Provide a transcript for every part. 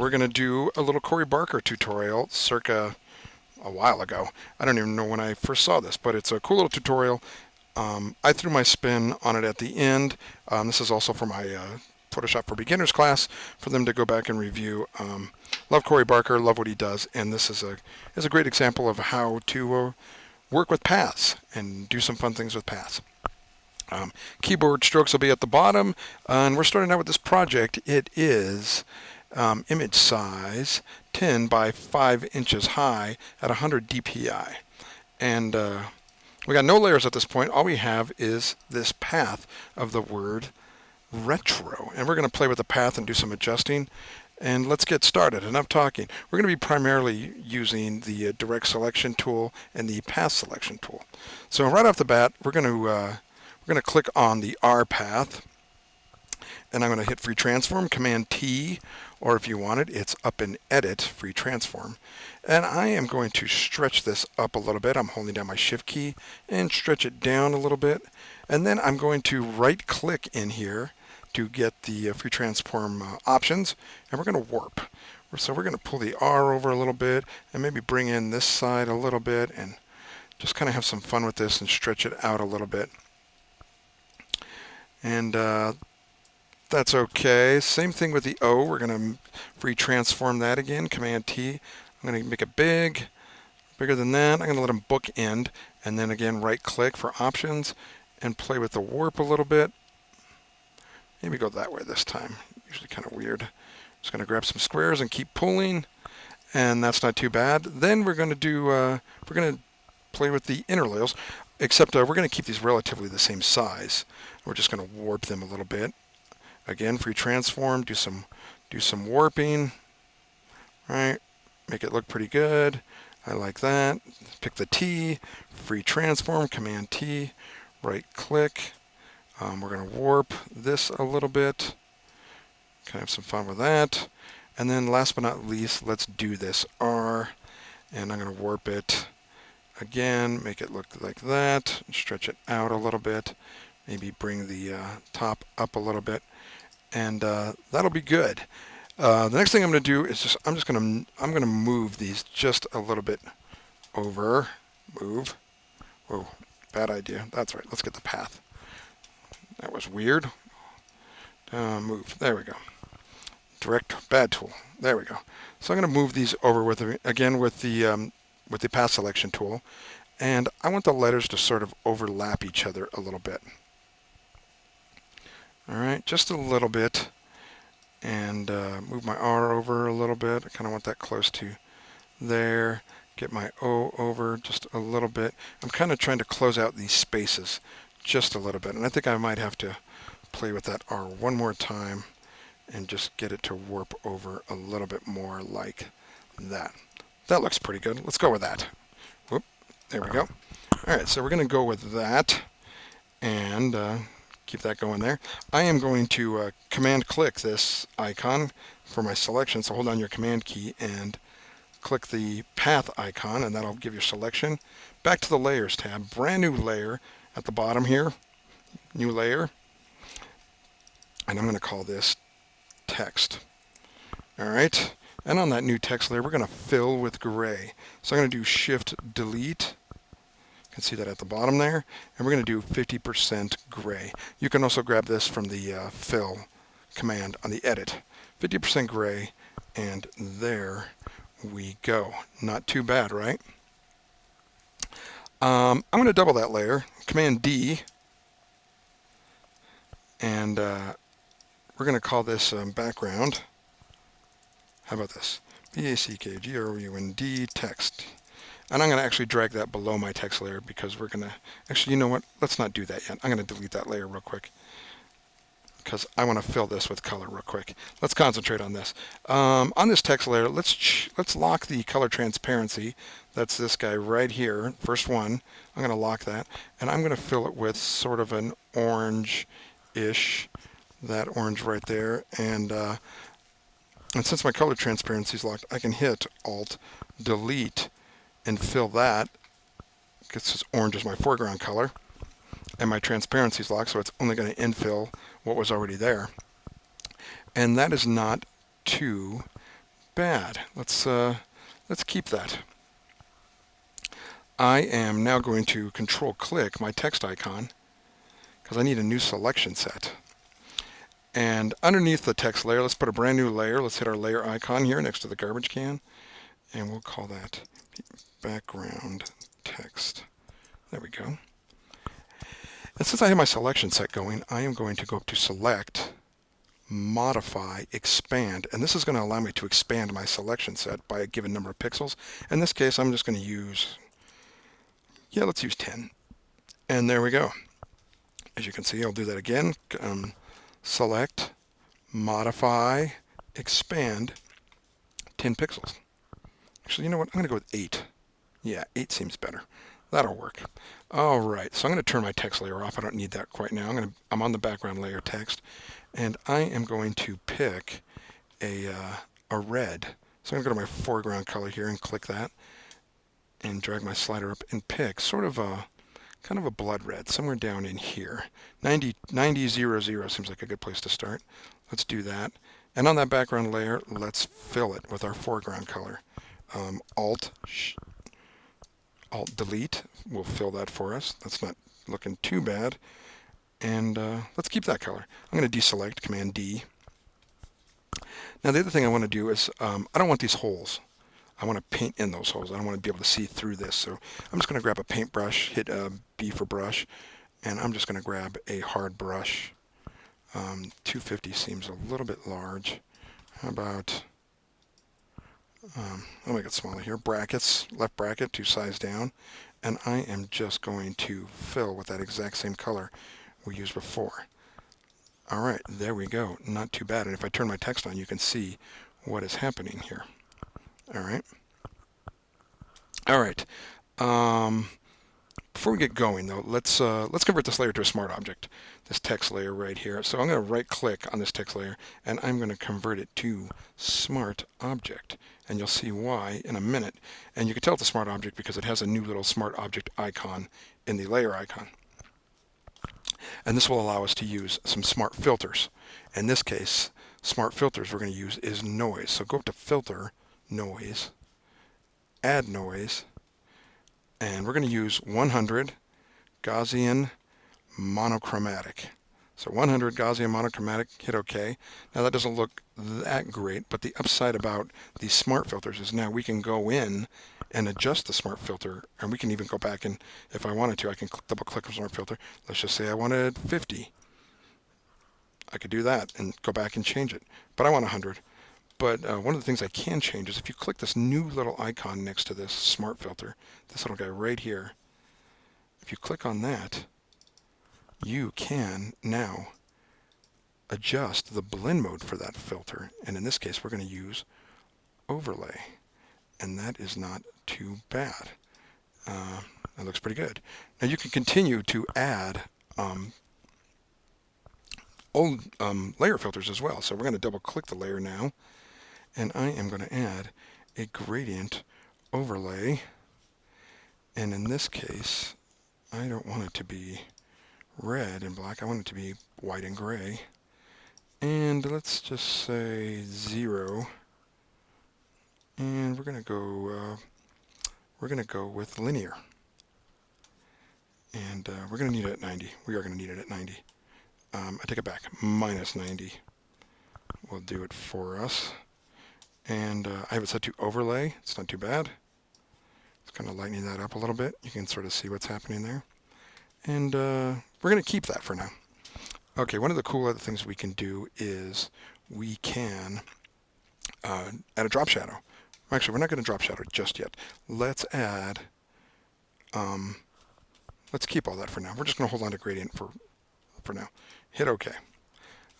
we're going to do a little Corey Barker tutorial circa a while ago. I don't even know when I first saw this, but it's a cool little tutorial. I threw my spin on it at the end. This is also for my Photoshop for Beginners class for them to go back and review. Love Corey Barker, love what he does, and this is a great example of how to work with paths and do some fun things with paths. Keyboard strokes will be at the bottom, and we're starting out with this project. It is image size 10 by 5 inches high at 100 dpi, and we got no layers at this point. All we have is this path of the word retro, and we're going to play with the path and do some adjusting. And let's get started. Enough talking. We're going to be primarily using the direct selection tool and the path selection tool. So right off the bat, we're going to click on the R path, and I'm going to hit free transform, Command T, or if you want it, it's up in edit, free transform. And I am going to stretch this up a little bit. I'm holding down my shift key and stretch it down a little bit. And then I'm going to right click in here to get the free transform options, and we're going to warp. So we're going to pull the R over a little bit and maybe bring in this side a little bit and just kind of have some fun with this and stretch it out a little bit. And that's okay. Same thing with the O. We're going to free transform that again, Command T. I'm going to make it bigger than that. I'm going to let them bookend, and then again right click for options and play with the warp a little bit. Maybe go that way this time. Usually kind of weird. Just going to grab some squares and keep pulling, and that's not too bad. Then we're going to do we're going to play with the inner layers, except we're going to keep these relatively the same size. We're just going to warp them a little bit. Again, free transform, do some warping. Right, make it look pretty good. I like that. Pick the T, free transform, Command T, right click. We're going to warp this a little bit. Kind of have some fun with that. And then last but not least, let's do this R. And I'm going to warp it again, make it look like that. Stretch it out a little bit. Maybe bring the top up a little bit. And that'll be good. The next thing I'm going to do is I'm going to move these just a little bit over. Move. Whoa, bad idea. That's right. Let's get the path. That was weird. Move. There we go. Direct bad tool. There we go. So I'm going to move these over with the path selection tool, and I want the letters to sort of overlap each other a little bit. All right, just a little bit, and move my R over a little bit. I kind of want that close to there. Get my O over just a little bit. I'm kind of trying to close out these spaces just a little bit, and I think I might have to play with that R one more time and just get it to warp over a little bit more like that. That looks pretty good. Let's go with that. Whoop, there we go. All right, so we're going to go with that and keep that going there. I am going to command click this icon for my selection, so hold down your command key and click the path icon, and that'll give your selection. Back to the layers tab, brand new layer at the bottom here, new layer, and I'm going to call this text. All right, and on that new text layer, we're going to fill with gray. So I'm going to do Shift Delete. You can see that at the bottom there, and we're going to do 50% gray. You can also grab this from the fill command on the edit. 50% gray, and there we go. Not too bad, right? I'm going to double that layer, Command D, and we're going to call this background. How about this? BACKGROUND text. And I'm going to actually drag that below my text layer because we're going to, actually, you know what? Let's not do that yet. I'm going to delete that layer real quick because I want to fill this with color real quick. Let's concentrate on this. On this text layer, let's lock the color transparency. That's this guy right here, first one. I'm going to lock that, and I'm going to fill it with sort of an orange-ish, that orange right there. And since my color transparency is locked, I can hit Alt, Delete, and fill that. Because orange is my foreground color, and my transparency is locked, so it's only going to infill what was already there. And that is not too bad. Let's keep that. I am now going to control click my text icon because I need a new selection set. And underneath the text layer, let's put a brand new layer. Let's hit our layer icon here next to the garbage can, and we'll call that background text. There we go. And since I have my selection set going, I am going to go up to Select, Modify, Expand, and this is going to allow me to expand my selection set by a given number of pixels. In this case, I'm just going to use, let's use 10. And there we go. As you can see, I'll do that again. Select, Modify, Expand, 10 pixels. Actually, you know what? I'm going to go with 8. Yeah, 8 seems better. That'll work. All right, so I'm going to turn my text layer off. I don't need that quite now. I'm on the background layer text, and I am going to pick a red. So I'm going to go to my foreground color here and click that, and drag my slider up and pick sort of a kind of a blood red, somewhere down in here. 9000 seems like a good place to start. Let's do that. And on that background layer, let's fill it with our foreground color. Alt-delete will fill that for us. That's not looking too bad. And let's keep that color. I'm going to deselect, Command D. Now the other thing I want to do is, I don't want these holes. I want to paint in those holes. I don't want to be able to see through this. So I'm just going to grab a paintbrush, hit B for brush, and I'm just going to grab a hard brush. 250 seems a little bit large. How about, I'll make it smaller here. Brackets, left bracket to size down. And I am just going to fill with that exact same color we used before. All right, there we go. Not too bad. And if I turn my text on, you can see what is happening here. All right. All right. Before we get going, though, let's convert this layer to a smart object. This text layer right here. So I'm going to right-click on this text layer, and I'm going to convert it to smart object. And you'll see why in a minute. And you can tell it's a smart object because it has a new little smart object icon in the layer icon. And this will allow us to use some smart filters. In this case, smart filters we're going to use is noise. So go up to Filter, Noise, Add Noise, and we're going to use 100 Gaussian monochromatic. So 100 Gaussian monochromatic, hit OK. Now that doesn't look that great, but the upside about these smart filters is now we can go in and adjust the smart filter, and we can even go back and, if I wanted to, I can double click on smart filter. Let's just say I wanted 50. I could do that and go back and change it, but I want 100. But one of the things I can change is if you click this new little icon next to this smart filter, this little guy right here, if you click on that, you can now adjust the blend mode for that filter. And in this case, we're going to use overlay. And that is not too bad. That looks pretty good. Now you can continue to add old layer filters as well. So we're going to double click the layer now. And I am going to add a gradient overlay. And in this case, I don't want it to be red and black. I want it to be white and gray. And let's just say 0. And we're going to go with linear. And we're going to need it at 90. We are going to need it at 90. I take it back. Minus 90 will do it for us. And I have it set to overlay. It's not too bad. It's kind of lightening that up a little bit. You can sort of see what's happening there. And we're going to keep that for now. Okay, one of the cool other things we can do is we can add a drop shadow. Actually, we're not going to drop shadow just yet. Let's add, let's keep all that for now. We're just going to hold on to gradient for now. Hit OK.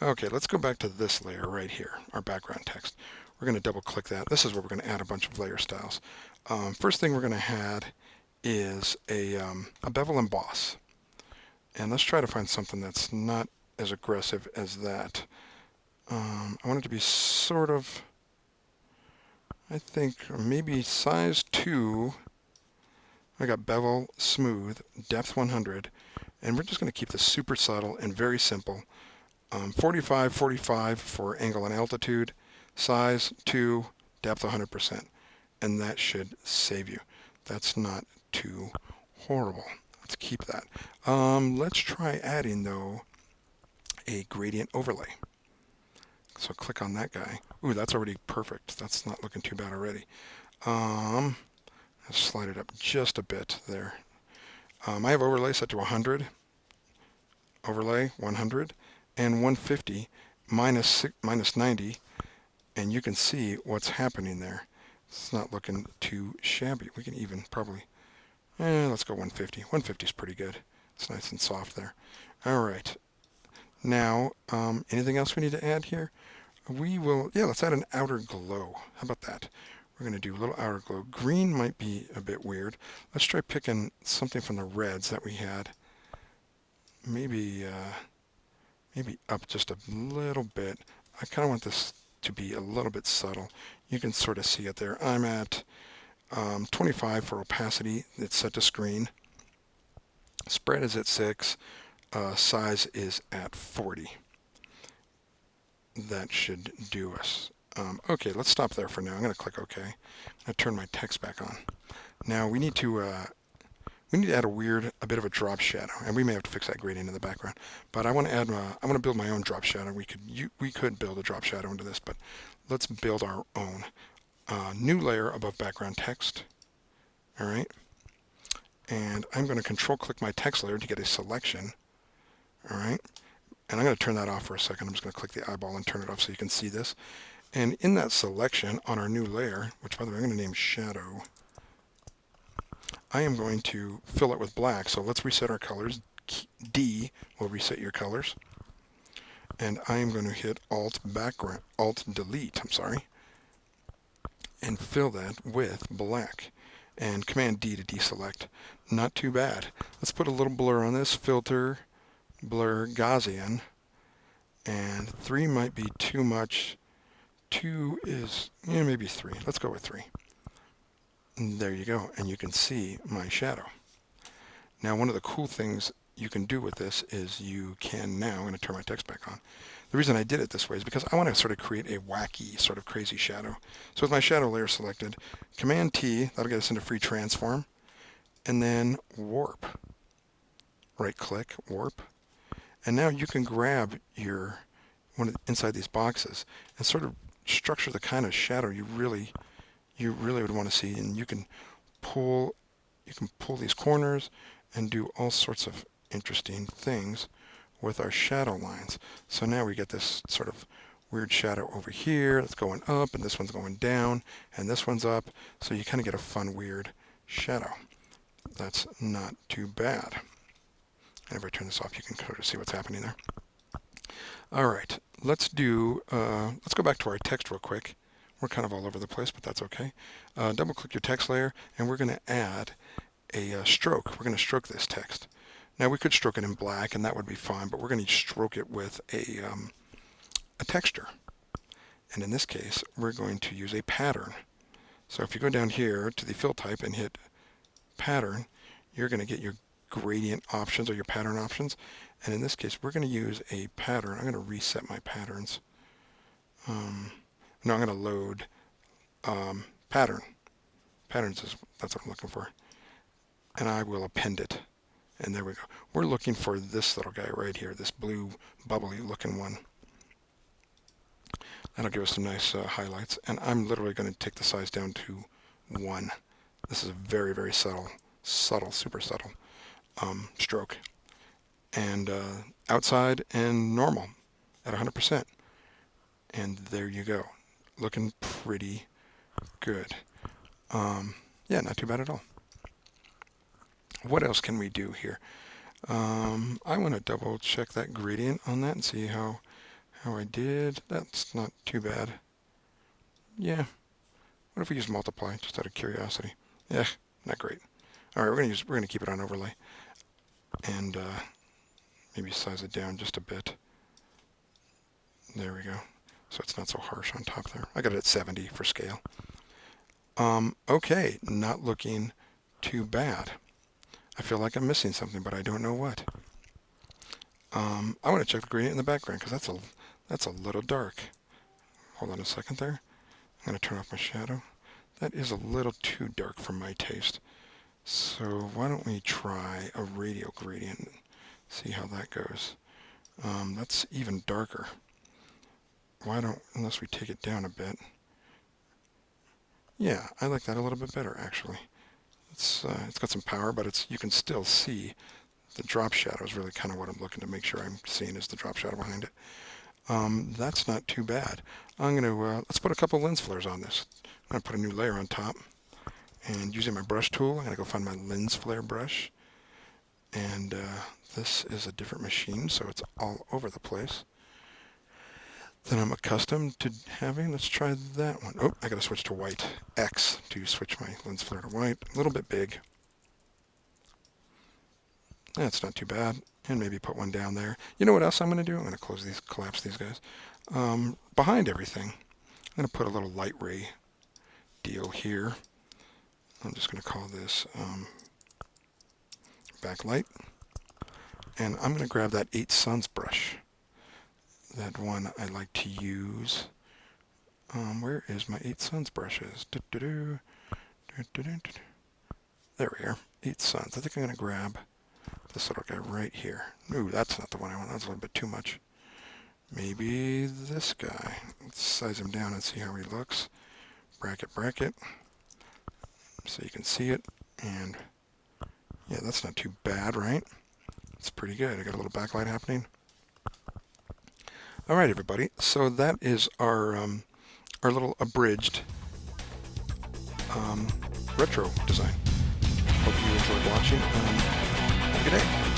Okay, let's go back to this layer right here, our background text. We're going to double click that. This is where we're going to add a bunch of layer styles. First thing we're going to add is a bevel emboss. And let's try to find something that's not as aggressive as that. I want it to be sort of, I think maybe size 2. I got bevel smooth, depth 100, and we're just going to keep this super subtle and very simple. 45, 45 for angle and altitude, size 2, depth 100%, and that should save you. That's not too horrible. Let's keep that. Let's try adding, though, a gradient overlay. So click on that guy. Ooh, that's already perfect. That's not looking too bad already. I'll slide it up just a bit there. I have overlay set to 100, overlay 100, and 150 minus 90, and you can see what's happening there. It's not looking too shabby. We can even probably, let's go 150. 150 is pretty good. It's nice and soft there. All right. Now, anything else we need to add here? Let's add an outer glow. How about that? We're going to do a little outer glow. Green might be a bit weird. Let's try picking something from the reds that we had. Maybe up just a little bit. I kind of want this to be a little bit subtle. You can sort of see it there. I'm at 25 for opacity. It's set to screen. Spread is at 6. Size is at 40. That should do us. Okay, let's stop there for now. I'm going to click OK. I'm going to turn my text back on. Now we need to add a bit of a drop shadow, and we may have to fix that gradient in the background. But I want to build my own drop shadow. We could build a drop shadow into this, but let's build our own. New layer above background text. All right, and I'm going to control click my text layer to get a selection. All right, and I'm going to turn that off for a second. I'm just going to click the eyeball and turn it off so you can see this. And in that selection on our new layer, which by the way I'm going to name shadow, I am going to fill it with black. So let's reset our colors. D will reset your colors. And I am going to hit Alt Delete, and fill that with black. And Command D to deselect. Not too bad. Let's put a little blur on this. Filter, blur, Gaussian. And 3 might be too much. 2 is, maybe 3. Let's go with 3. And there you go. And you can see my shadow. Now, one of the cool things you can do with this is you can now, I'm going to turn my text back on. The reason I did it this way is because I want to sort of create a wacky, sort of crazy shadow. So with my shadow layer selected, Command T, that'll get us into free transform, and then warp. Right click, warp. And now you can grab inside these boxes and sort of structure the kind of shadow you really would want to see. And you can pull these corners and do all sorts of interesting things with our shadow lines. So now we get this sort of weird shadow over here that's going up, and this one's going down, and this one's up. So you kind of get a fun, weird shadow. That's not too bad. And if I turn this off, you can sort of see what's happening there. All right, let's go back to our text real quick. We're kind of all over the place, but that's okay. Double click your text layer, and we're going to add a stroke. We're going to stroke this text. Now we could stroke it in black, and that would be fine, but we're going to stroke it with a texture. And in this case, we're going to use a pattern. So if you go down here to the fill type and hit pattern, you're going to get your gradient options or your pattern options. And in this case, we're going to use a pattern. I'm going to reset my patterns. No, I'm going to load pattern. Patterns that's what I'm looking for. And I will append it. And there we go. We're looking for this little guy right here, this blue bubbly looking one. That'll give us some nice highlights. And I'm literally going to take the size down to 1. This is a very, very subtle, super subtle stroke. And outside and normal at 100%. And there you go. Looking pretty good. Yeah, not too bad at all. What else can we do here? I want to double check that gradient on that and see how I did. That's not too bad. Yeah. What if we use multiply just out of curiosity? Yeah, not great. All right, we're gonna keep it on overlay, and maybe size it down just a bit. There we go. So it's not so harsh on top there. I got it at 70 for scale. Okay, not looking too bad. I feel like I'm missing something, but I don't know what. I want to check the gradient in the background because that's a little dark. Hold on a second there. I'm going to turn off my shadow. That is a little too dark for my taste. So why don't we try a radial gradient, see how that goes. That's even darker. Unless we take it down a bit. Yeah, I like that a little bit better, actually. It's got some power, but you can still see the drop shadow is really kind of what I'm looking to make sure I'm seeing is the drop shadow behind it. That's not too bad. I'm going to, let's put a couple lens flares on this. I'm going to put a new layer on top. And using my brush tool, I'm going to go find my lens flare brush. And this is a different machine, so it's all over the place than I'm accustomed to having. Let's try that one. Oh, I got to switch to white. X to switch my lens flare to white. A little bit big. That's not too bad. And maybe put one down there. You know what else I'm going to do? I'm going to collapse these guys. Behind everything, I'm going to put a little light ray deal here. I'm just going to call this backlight. And I'm going to grab that 8 Suns brush. That one I like to use. Where is my 8 Suns brushes? There we are. 8 Suns. I think I'm going to grab this little guy right here. Ooh, that's not the one I want. That's a little bit too much. Maybe this guy. Let's size him down and see how he looks. Bracket. So you can see it. And yeah, that's not too bad, right? It's pretty good. I got a little backlight happening. All right, everybody. So that is our little abridged retro design. Hope you enjoyed watching. Have a good day.